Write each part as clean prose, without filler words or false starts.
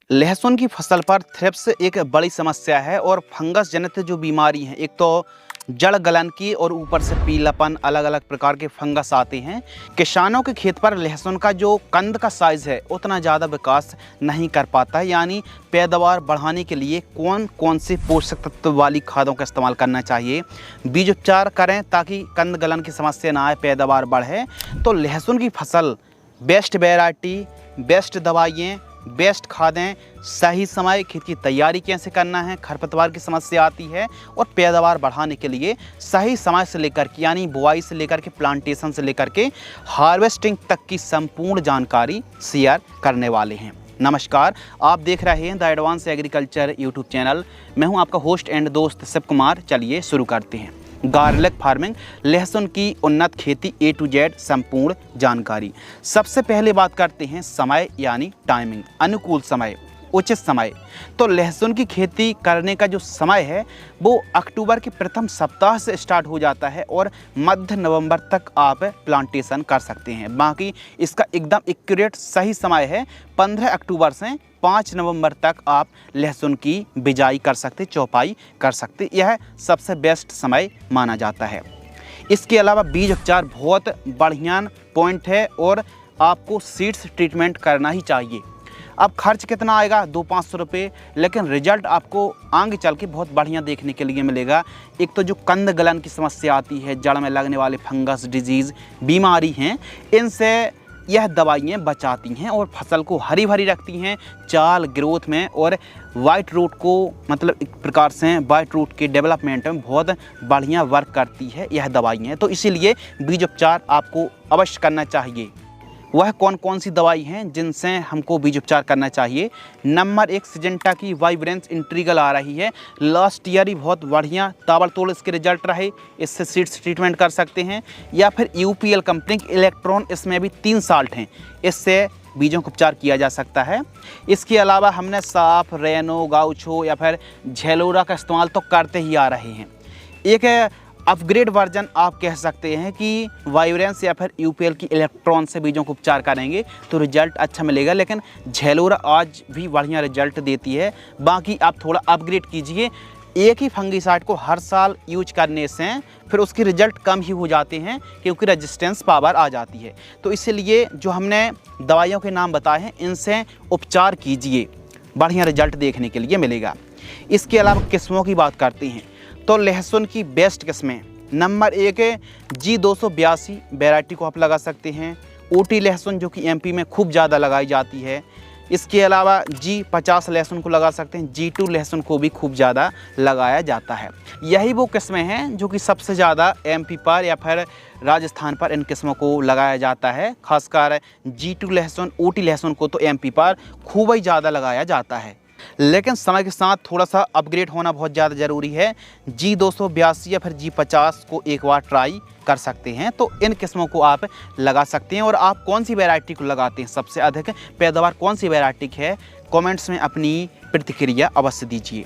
लहसुन की फसल पर थ्रिप्स एक बड़ी समस्या है और फंगस जनित जो बीमारी है, एक तो जड़ गलन की और ऊपर से पीलापन, अलग अलग प्रकार के फंगस आते हैं। किसानों के खेत पर लहसुन का जो कंद का साइज़ है उतना ज़्यादा विकास नहीं कर पाता है। यानी पैदावार बढ़ाने के लिए कौन कौन से पोषक तत्व वाली खादों का इस्तेमाल करना चाहिए, बीज उपचार करें ताकि कंद गलन की समस्या ना आए, पैदावार बढ़े। तो लहसुन की फसल, बेस्ट वैरायटी, बेस्ट दवाइयाँ, बेस्ट खादें, सही समय, खेत की तैयारी कैसे करना है, खरपतवार की समस्या आती है, और पैदावार बढ़ाने के लिए सही समय से लेकर के यानी बुआई से लेकर के प्लांटेशन से लेकर के हार्वेस्टिंग तक की संपूर्ण जानकारी शेयर करने वाले हैं। नमस्कार, आप देख रहे हैं the advance agriculture YouTube channel. मैं हूं आपका होस्ट एंड दोस्त शिव कुमार। चलिए शुरू करते हैं। गार्लिक फार्मिंग, लहसुन की उन्नत खेती A to Z संपूर्ण जानकारी। सबसे पहले बात करते हैं समय यानी टाइमिंग, अनुकूल समय, उचित समय। तो लहसुन की खेती करने का जो समय है वो अक्टूबर के प्रथम सप्ताह से स्टार्ट हो जाता है और मध्य नवंबर तक आप प्लांटेशन कर सकते हैं। बाकी इसका एकदम एक्यूरेट सही समय है 15 अक्टूबर से 5 नवंबर तक आप लहसुन की बिजाई कर सकते, चौपाई कर सकते। यह सबसे बेस्ट समय माना जाता है। इसके अलावा बीज उपचार बहुत बढ़िया पॉइंट है और आपको सीड्स ट्रीटमेंट करना ही चाहिए। अब खर्च कितना आएगा, 200-500 रुपये, लेकिन रिजल्ट आपको आगे चल के बहुत बढ़िया देखने के लिए मिलेगा। एक तो जो कंद गलन की समस्या आती है, जड़ में लगने वाले फंगस डिजीज़ बीमारी हैं, इनसे यह दवाइयाँ बचाती हैं और फसल को हरी भरी रखती हैं, चाल ग्रोथ में और वाइट रूट को, मतलब एक प्रकार से वाइट रूट के डेवलपमेंट में बहुत बढ़िया वर्क करती है यह दवाइयाँ। तो इसीलिए बीज उपचार आपको अवश्य करना चाहिए। वह कौन कौन सी दवाई हैं जिनसे हमको बीज उपचार करना चाहिए? नंबर 1 सिजेंटा की वाइब्रेंस इंट्रीगल आ रही है। लास्ट ईयर ही बहुत बढ़िया ताबड़तोड़ इसके रिजल्ट रहे, इससे सीड्स ट्रीटमेंट कर सकते हैं। या फिर UPL कंपनी की इलेक्ट्रॉन, इसमें भी 3 साल्ट हैं, इससे बीजों का उपचार किया जा सकता है। इसके अलावा हमने साफ, रेनो, गाउचो या फिर झेलोरा का इस्तेमाल तो करते ही आ रहे हैं। एक अपग्रेड वर्जन आप कह सकते हैं कि वाइब्रेंस या फिर UPL की इलेक्ट्रॉन से बीजों को उपचार करेंगे तो रिजल्ट अच्छा मिलेगा, लेकिन झेलोरा आज भी बढ़िया रिजल्ट देती है। बाकी आप थोड़ा अपग्रेड कीजिए। एक ही फंगिसाइड को हर साल यूज करने से फिर उसकी रिजल्ट कम ही हो जाते हैं क्योंकि रेजिस्टेंस पावर आ जाती है। तो इसलिए जो हमने दवाइयों के नाम बताए हैं इनसे उपचार कीजिए, बढ़िया रिजल्ट देखने के लिए मिलेगा। इसके अलावा किस्मों की बात करते हैं तो लहसुन की बेस्ट किस्में, नंबर 1 है G282 वैरायटी को आप लगा सकते हैं। OT लहसुन जो कि MP में खूब ज़्यादा लगाई जाती है। इसके अलावा G50 लहसुन को लगा सकते हैं। G2 लहसुन को भी खूब ज़्यादा लगाया जाता है। यही वो किस्में हैं जो कि सबसे ज़्यादा MP पर या फिर राजस्थान पर इन किस्मों को लगाया जाता है। खासकर G2 लहसुन, OT लहसुन को तो MP पर खूब ही ज़्यादा लगाया जाता है, लेकिन समय के साथ थोड़ा सा अपग्रेड होना बहुत ज़्यादा ज़रूरी है। G282 या फिर G50 को एक बार ट्राई कर सकते हैं। तो इन किस्मों को आप लगा सकते हैं। और आप कौन सी वैरायटी को लगाते हैं, सबसे अधिक पैदावार कौन सी वैरायटी की है, कमेंट्स में अपनी प्रतिक्रिया अवश्य दीजिए।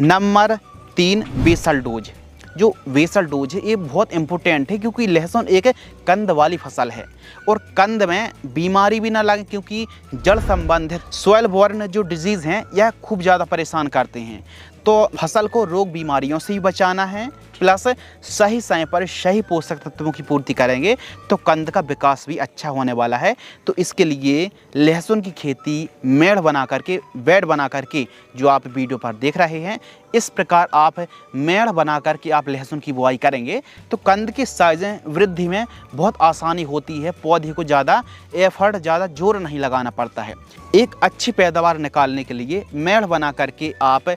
Number 3 basal dose. जो बेसल डोज है ये बहुत इम्पोर्टेंट है क्योंकि लहसुन एक कंद वाली फसल है और कंद में बीमारी भी ना लगे, क्योंकि जड़ संबंधित सॉइल बोर्न जो डिजीज़ हैं यह खूब ज़्यादा परेशान करते हैं। तो फसल को रोग बीमारियों से भी बचाना है, प्लस सही समय पर सही पोषक तत्वों की पूर्ति करेंगे तो कंद का विकास भी अच्छा होने वाला है। तो इसके लिए लहसुन की खेती मेड़ बना करके, बेड बना करके जो आप वीडियो पर देख रहे हैं, इस प्रकार आप मेड़ बना करके आप लहसुन की बुआई करेंगे तो कंद की साइज़ें वृद्धि में बहुत आसानी होती है। पौधे को ज़्यादा एफर्ट, ज़्यादा जोर नहीं लगाना पड़ता है। एक अच्छी पैदावार निकालने के लिए मेड़ बना करके आप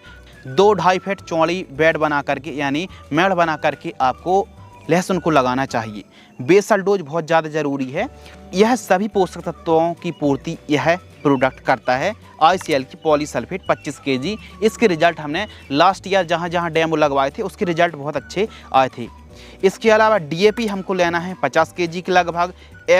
2-2.5 फीट चौड़ी बेड बना करके यानी मेड़ बना करके आपको लहसुन को लगाना चाहिए। बेसल डोज बहुत ज़्यादा ज़रूरी है। यह सभी पोषक तत्वों की पूर्ति यह प्रोडक्ट करता है। ICL की पॉलीसल्फेट 25 kg, इसके रिजल्ट हमने लास्ट ईयर जहाँ जहाँ डेमो लगवाए थे उसके रिजल्ट बहुत अच्छे आए थे। इसके अलावा DAP हमको लेना है 50 kg के लगभग,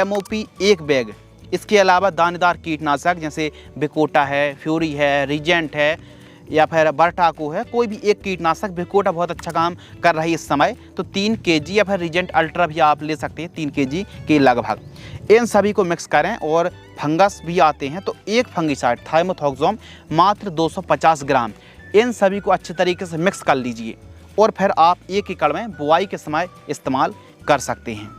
MOP 1 बैग। इसके अलावा दानेदार कीटनाशक जैसे बिकोटा है, फ्यूरी है, रीजेंट है या फिर बरटाको है, कोई भी एक कीटनाशक, बिकोटा बहुत अच्छा काम कर रही है इस समय, तो 3 kg या फिर रीजेंट अल्ट्रा भी आप ले सकते हैं 3 kg के लगभग। इन सभी को मिक्स करें और फंगस भी आते हैं, तो एक फंगिसाइड थाइमोथॉक्सोम मात्र 250 ग्राम, इन सभी को अच्छे तरीके से मिक्स कर लीजिए और फिर आप 1 एकड़ में बुआई के समय इस्तेमाल कर सकते हैं।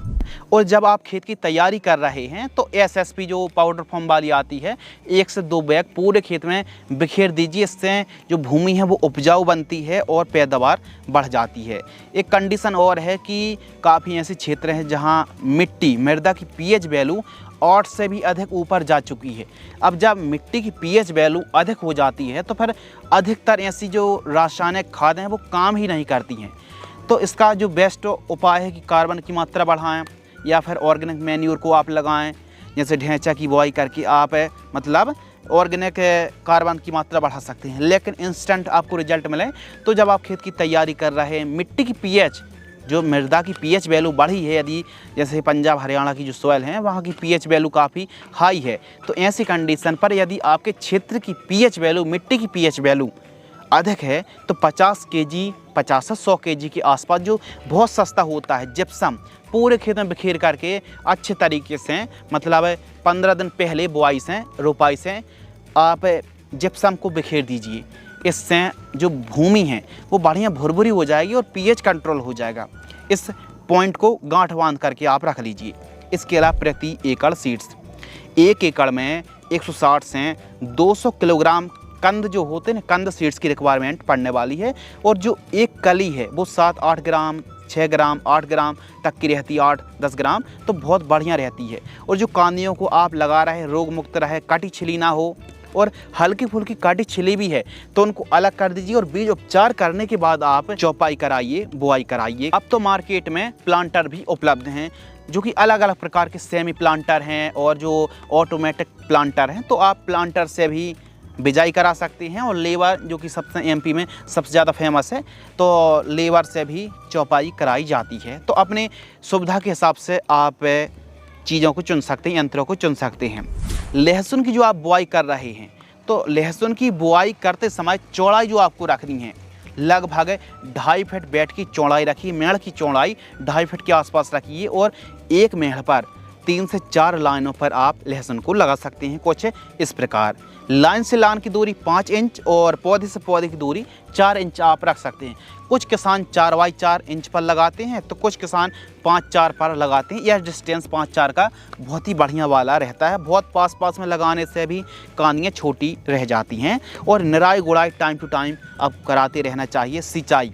और जब आप खेत की तैयारी कर रहे हैं तो एसएसपी जो पाउडर फॉर्म वाली आती है, 1 से 2 बैग पूरे खेत में बिखेर दीजिए। इससे जो भूमि है वो उपजाऊ बनती है और पैदावार बढ़ जाती है। एक कंडीशन और है कि काफ़ी ऐसे क्षेत्र हैं जहां मिट्टी मृदा की पीएच वैल्यू 8 से भी अधिक ऊपर जा चुकी है। अब जब मिट्टी की पीएच वैल्यू अधिक हो जाती है तो फिर अधिकतर ऐसी जो रासायनिक खादें हैं वो काम ही नहीं करती हैं। तो इसका जो बेस्ट उपाय है कि कार्बन की मात्रा बढ़ाएं या फिर ऑर्गेनिक मैन्योर को आप लगाएं। जैसे ढेंचा की बुआई करके आप मतलब ऑर्गेनिक कार्बन की मात्रा बढ़ा सकते हैं, लेकिन इंस्टेंट आपको रिजल्ट मिले तो जब आप खेत की तैयारी कर रहे हैं, मिट्टी की पीएच जो मृदा की पीएच वैल्यू बढ़ी है, यदि जैसे पंजाब हरियाणा की जो सॉइल है वहाँ की पीएच वैल्यू काफ़ी हाई है, तो ऐसी कंडीशन पर यदि आपके क्षेत्र की पीएच वैल्यू, मिट्टी की पीएच वैल्यू अधिक है तो 50 केजी 50 से 100 केजी के आसपास जो बहुत सस्ता होता है जिप्सम, पूरे खेत में बिखेर करके अच्छे तरीके से मतलब 15 दिन पहले बुआई से रोपाई से आप जिप्सम को बिखेर दीजिए। इससे जो भूमि है वो बढ़िया भुरभुरी हो जाएगी और पीएच कंट्रोल हो जाएगा। इस पॉइंट को गांठ बांध करके आप रख लीजिए। इसके अलावा प्रति एकड़ सीड्स, 1 एकड़ में 160 से 200 किलोग्राम कंद जो होते हैं, कंद सीड्स की रिक्वायरमेंट पड़ने वाली है। और जो एक कली है वो 7-8 ग्राम, 6 ग्राम, 8 ग्राम तक की रहती है, 8-10 ग्राम, तो बहुत बढ़िया रहती है। और जो कांदियों को आप लगा रहे हैं रोग मुक्त रहे, काटी छिली ना हो, और हल्की फुल्की काटी छिली भी है तो उनको अलग कर दीजिए और बीज उपचार करने के बाद आप चौपाई कराइए, बुआई कराइए। अब तो मार्केट में प्लांटर भी उपलब्ध हैं जो कि अलग अलग प्रकार के सेमी प्लांटर हैं और जो ऑटोमेटिक प्लांटर हैं, तो आप प्लांटर से भी बिजाई करा सकते हैं। और लेबर जो कि सबसे एमपी में सबसे ज़्यादा फेमस है, तो लेबर से भी चौपाई कराई जाती है। तो अपने सुविधा के हिसाब से आप चीज़ों को चुन सकते हैं, यंत्रों को चुन सकते हैं। लहसुन की जो आप बुआई कर रहे हैं तो लहसुन की बुआई करते समय चौड़ाई जो आपको रखनी है लगभग 2.5 फीट बेड की चौड़ाई रखिए, मेड़ की चौड़ाई 2.5 फीट के आसपास रखिए। और एक मेड़ पर 3 से 4 लाइनों पर आप लहसुन को लगा सकते हैं। कुछ इस प्रकार, लाइन से लाइन की दूरी 5 इंच और पौधे से पौधे की दूरी 4 इंच आप रख सकते हैं। कुछ किसान 4x4 इंच पर लगाते हैं तो कुछ किसान 5-4 पर लगाते हैं। यह डिस्टेंस 5-4 का बहुत ही बढ़िया वाला रहता है। बहुत पास पास में लगाने से भी कानियाँ छोटी रह जाती हैं। और निराई गुड़ाई टाइम टू टाइम आप कराते रहना चाहिए। सिंचाई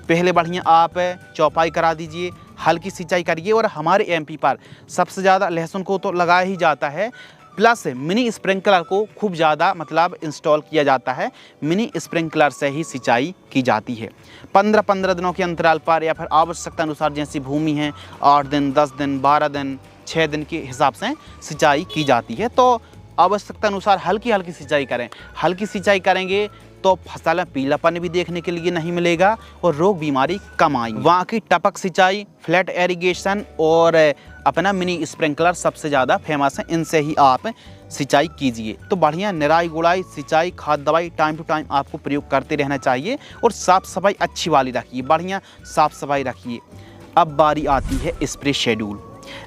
पहले बढ़िया आप चौपाई करा दीजिए, हल्की सिंचाई करिए। और हमारे एमपी पर सबसे ज़्यादा लहसुन को तो लगाया ही जाता है, प्लस मिनी स्प्रिंकलर को खूब ज़्यादा मतलब इंस्टॉल किया जाता है। मिनी स्प्रिंकलर से ही सिंचाई की जाती है 15-15 दिनों के अंतराल पर, या फिर आवश्यकता अनुसार जैसी भूमि है 8 दिन, 10 दिन, 12 दिन, 6 दिन के हिसाब से सिंचाई की जाती है। तो आवश्यकता अनुसार हल्की हल्की सिंचाई करें। हल्की सिंचाई करेंगे तो फसल में पीलापन भी देखने के लिए नहीं मिलेगा और रोग बीमारी कम आएगी। वहाँ की टपक सिंचाई, फ्लैट एरीगेशन और अपना मिनी स्प्रिंकलर सबसे ज़्यादा फेमस है। इनसे ही आप सिंचाई कीजिए। तो बढ़िया निराई गुड़ाई, सिंचाई, खाद दवाई टाइम टू टाइम आपको प्रयोग करते रहना चाहिए। और साफ़ सफाई अच्छी वाली रखिए, बढ़िया साफ़ सफाई रखिए। अब बारी आती है स्प्रे शेड्यूल।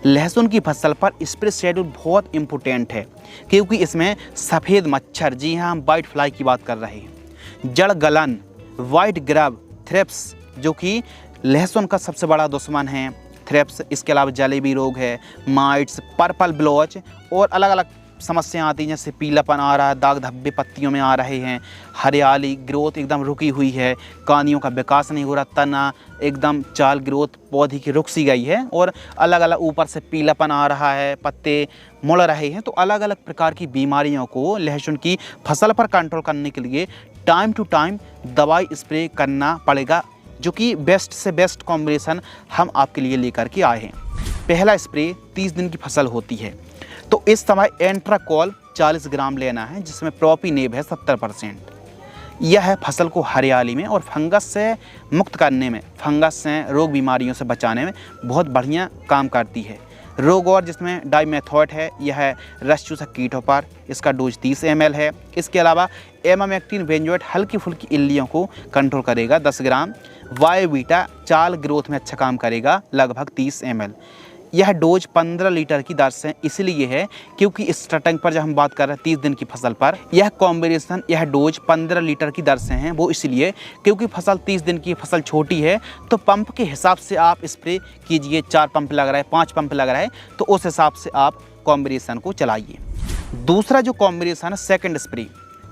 लहसुन की फसल पर स्प्रे शेड्यूल बहुत इम्पोर्टेंट है क्योंकि इसमें सफ़ेद मच्छर, जी हाँ हम वाइट फ्लाई की बात कर रहे हैं, जड़ गलन, वाइट ग्रब, थ्रिप्स जो कि लहसुन का सबसे बड़ा दुश्मन है, थ्रिप्स। इसके अलावा जलेबी रोग है, माइट्स, पर्पल ब्लॉच और अलग अलग समस्याएं आती हैं जैसे पीलापन आ रहा है, दाग धब्बे पत्तियों में आ रहे हैं, हरियाली, ग्रोथ एकदम रुकी हुई है, कानियों का विकास नहीं हो रहा, तना एकदम चाल ग्रोथ पौधे की रुक सी गई है और अलग अलग ऊपर से पीलापन आ रहा है, पत्ते मुड़ रहे हैं। तो अलग अलग प्रकार की बीमारियों को लहसुन की फसल पर कंट्रोल करने के लिए टाइम टू टाइम दवाई स्प्रे करना पड़ेगा, जो कि बेस्ट से बेस्ट कॉम्बिनेशन हम आपके लिए लेकर के आए हैं। पहला स्प्रे 30 दिन की फसल होती है तो इस समय एंट्राकॉल 40 ग्राम लेना है जिसमें प्रोपिनेब है 70%। यह है फसल को हरियाली में और फंगस से मुक्त करने में, फंगस से रोग बीमारियों से बचाने में बहुत बढ़िया काम करती है। रोग और जिसमें डाइमेथॉयट है, यह है रस चूसक कीटों पर, इसका डोज 30 ml है। इसके अलावा एमामेक्टिन बेंजोएट हल्की फुल्की इल्लियों को कंट्रोल करेगा 10 ग्राम। वायोवीटा चाल ग्रोथ में अच्छा काम करेगा लगभग 30 ml। यह डोज 15 लीटर की दर से इसलिए है क्योंकि स्टार्टिंग पर जब हम बात कर रहे हैं 30 दिन की फसल पर, यह कॉम्बिनेशन यह डोज 15 लीटर की दर से है। वो इसलिए क्योंकि फसल 30 दिन की फसल छोटी है, तो पंप के हिसाब से आप स्प्रे कीजिए। 4 पंप लग रहा है, 5 पंप लग रहा है, तो उस हिसाब से आप कॉम्बिनेशन को चलाइए। दूसरा जो कॉम्बिनेशन है सेकेंड स्प्रे,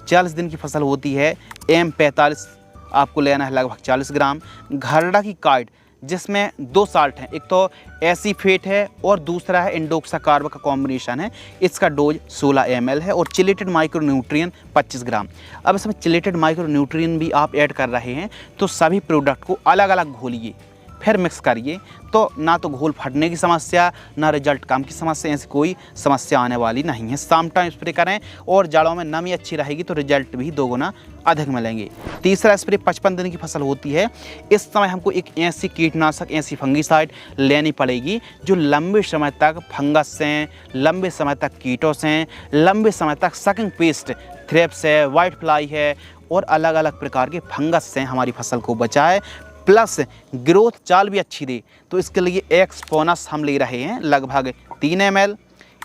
40 दिन की फसल होती है, M45 आपको लेना है लगभग 40 ग्राम। घरड़ा की काइट जिसमें 2 साल्ट हैं, एक तो एसीफेट है और दूसरा है इंडोक्साकार्ब का कॉम्बिनेशन है। इसका डोज 16 ml है और चिलेटेड माइक्रोन्यूट्रिएंट 25 ग्राम। अब इसमें चिलेटेड माइक्रोन्यूट्रिएंट भी आप ऐड कर रहे हैं, तो सभी प्रोडक्ट को अलग अलग घोलिए, फिर मिक्स करिए, तो ना तो घोल फटने की समस्या, ना रिजल्ट कम की समस्या, ऐसी कोई समस्या आने वाली नहीं है। शाम टाइम स्प्रे करें और जड़ों में नमी अच्छी रहेगी तो रिजल्ट भी 2 गुना अधिक मिलेंगे। तीसरा स्प्रे 55 दिन की फसल होती है। इस समय हमको एक ऐसी कीटनाशक, ऐसी फंगीसाइड लेनी पड़ेगी जो लंबे समय तक फंगस से, लंबे समय तक कीटों से, लंबे समय तक सकिंग पेस्ट, थ्रिप्स है, वाइट फ्लाई है और अलग अलग प्रकार के फंगस से हमारी फसल को बचाए, प्लस ग्रोथ चाल भी अच्छी दे। तो इसके लिए एक्सपोनस हम ले रहे हैं लगभग 3 ml।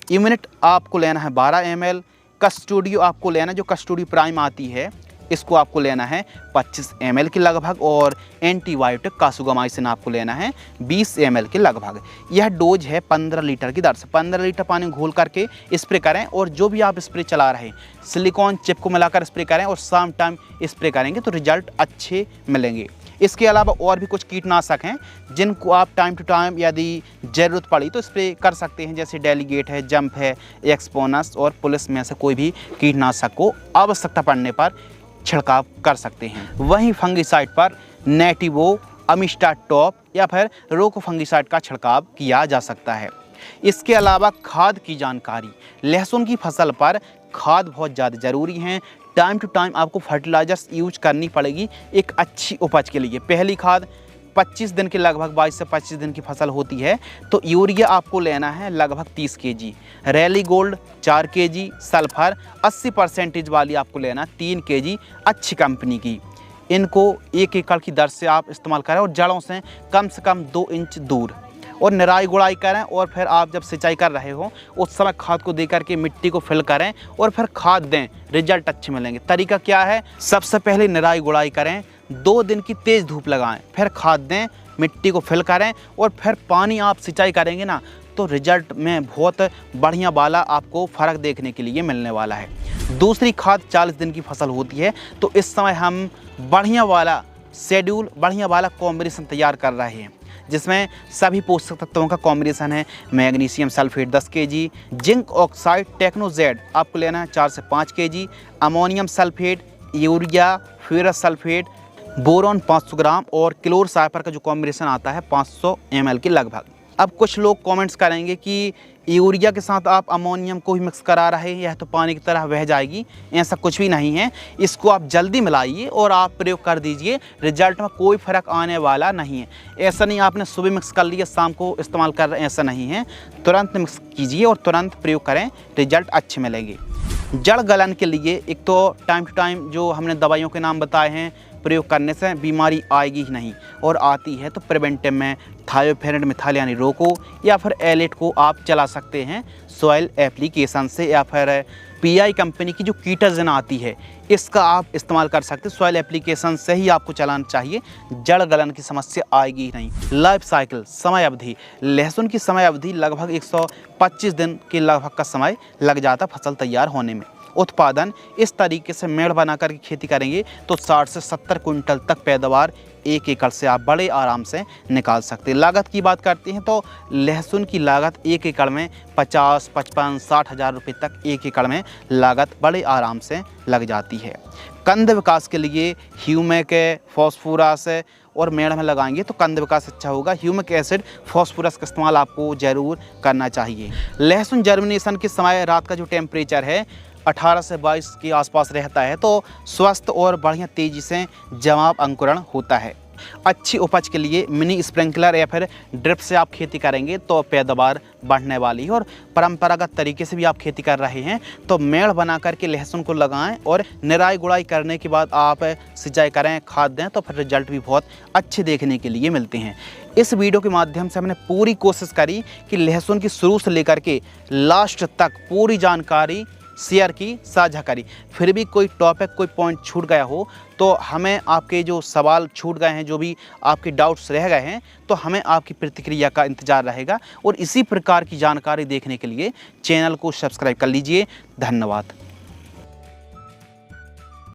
इम्यूनिट आपको लेना है 12 ml। कस्टोडियो आपको लेना है, जो कस्टोडियो प्राइम आती है, इसको आपको लेना है 25 ml के लगभग। और एंटीबायोटिक कासुगामाइसिन आपको लेना है 20 ml के लगभग। यह डोज है 15 लीटर की दर से। 15 लीटर पानी घोल करके स्प्रे करें और जो भी आप स्प्रे चला रहे हैं सिलिकॉन चिप को मिलाकर स्प्रे करें और शाम टाइम स्प्रे करेंगे तो रिजल्ट अच्छे मिलेंगे। इसके अलावा और भी कुछ कीटनाशक हैं जिनको आप टाइम टू टाइम यदि ज़रूरत पड़ी तो स्प्रे कर सकते हैं, जैसे डेलीगेट है, जंप है, एक्सपोनस और पुलिस में से कोई भी कीटनाशक को आवश्यकता पड़ने पर छिड़काव कर सकते हैं। वहीं फंगीसाइड पर नेटिवो, अमिस्टा टॉप या फिर रोको फंगीसाइड का छिड़काव किया जा सकता है। इसके अलावा खाद की जानकारी, लहसुन की फसल पर खाद बहुत ज़्यादा ज़रूरी है। टाइम टू टाइम आपको फर्टिलाइजर्स यूज करनी पड़ेगी एक अच्छी उपज के लिए। पहली खाद 25 दिन के लगभग 22 से 25 दिन की फसल होती है, तो यूरिया आपको लेना है लगभग 30 kg, rally gold 4 kg, sulphur 80% वाली आपको लेना 3 kg अच्छी कंपनी की। इनको 1 एकड़ की दर से आप इस्तेमाल करें और जड़ों से कम 2 इंच दूर, और निराई गुड़ाई करें। और फिर आप जब सिंचाई कर रहे हो उस समय खाद को दे करके मिट्टी को फिल करें और फिर खाद दें, रिजल्ट अच्छे मिलेंगे। तरीका क्या है, सबसे पहले निराई गुड़ाई करें, 2 दिन की तेज़ धूप लगाएं, फिर खाद दें, मिट्टी को फिल करें और फिर पानी आप सिंचाई करेंगे ना, तो रिजल्ट में बहुत बढ़िया वाला आपको फ़र्क देखने के लिए मिलने वाला है। दूसरी खाद 40 दिन की फसल होती है, तो इस समय हम बढ़िया वाला शेड्यूल, बढ़िया वाला कॉम्बिनेशन तैयार कर रहे हैं जिसमें सभी पोषक तत्वों का कॉम्बिनेशन है। Magnesium sulphate 10 kg, zinc oxide Technozed आपको लेना है 4 से 5 kg, ammonium sulphate, urea, ferrous sulphate, boron 500 gram और क्लोर साइपर का जो कॉम्बिनेशन आता है 500 ml के लगभग। अब कुछ लोग कमेंट्स करेंगे कि यूरिया के साथ आप अमोनियम को ही मिक्स करा रहे हैं, यह तो पानी की तरह बह जाएगी। ऐसा कुछ भी नहीं है, इसको आप जल्दी मिलाइए और आप प्रयोग कर दीजिए, रिजल्ट में कोई फ़र्क आने वाला नहीं है। ऐसा नहीं आपने सुबह मिक्स कर लिया शाम को इस्तेमाल कर रहे हैं, ऐसा नहीं है। तुरंत मिक्स कीजिए और तुरंत प्रयोग करें, रिजल्ट अच्छे मिलेंगे। जड़ गलन के लिए एक तो टाइम टू टाइम जो हमने दवाइयों के नाम बताए हैं प्रयोग करने से बीमारी आएगी ही नहीं, और आती है तो प्रिवेंटिव में थायोफेरेंट मिथाइल यानी रोको या फिर एलेट को आप चला सकते हैं सॉइल एप्लीकेशन से, या फिर PI कंपनी की जो कीटोजन आती है इसका आप इस्तेमाल कर सकते हैं। सॉइल एप्लीकेशन से ही आपको चलाना चाहिए, जड़ गलन की समस्या आएगी ही नहीं। लाइफ साइकिल समय अवधि, लहसुन की समय अवधि लगभग 125 दिन के लगभग का समय लग जाता फसल तैयार होने में। उत्पादन इस तरीके से मेड़ बनाकर की खेती करेंगे तो 60 से 70 कुंटल तक पैदावार 1 एकड़ से आप बड़े आराम से निकाल सकते हैं। लागत की बात करते हैं तो लहसुन की लागत 1 एकड़ में 50, 55, 60 हज़ार रुपये तक 1 एकड़ में लागत बड़े आराम से लग जाती है। कंद विकास के लिए ह्यूमिक, फॉस्फोरस और मेड़ में लगाएंगे तो कंद विकास अच्छा होगा। ह्यूमिक एसिड, फॉस्फोरस का इस्तेमाल आपको ज़रूर करना चाहिए। लहसुन जर्मिनेशन के समय रात का जो टेम्परेचर है 18 से 22 के आसपास रहता है, तो स्वस्थ और बढ़िया तेज़ी से जवाब अंकुरण होता है। अच्छी उपज के लिए मिनी स्प्रिंकलर या फिर ड्रिप से आप खेती करेंगे तो पैदावार बढ़ने वाली है। और परंपरागत तरीके से भी आप खेती कर रहे हैं तो मेड़ बना करके लहसुन को लगाएं और निराई गुड़ाई करने के बाद आप सिंचाई करें, खाद दें तो फिर रिजल्ट भी बहुत अच्छे देखने के लिए मिलते हैं। इस वीडियो के माध्यम से हमने पूरी कोशिश करी कि लहसुन की शुरू से लेकर के लास्ट तक पूरी जानकारी शेयर की, साझा करी। फिर भी कोई टॉपिक, कोई पॉइंट छूट गया हो तो हमें आपके जो सवाल छूट गए हैं, जो भी आपके डाउट्स रह गए हैं, तो हमें आपकी प्रतिक्रिया का इंतज़ार रहेगा। और इसी प्रकार की जानकारी देखने के लिए चैनल को सब्सक्राइब कर लीजिए। धन्यवाद।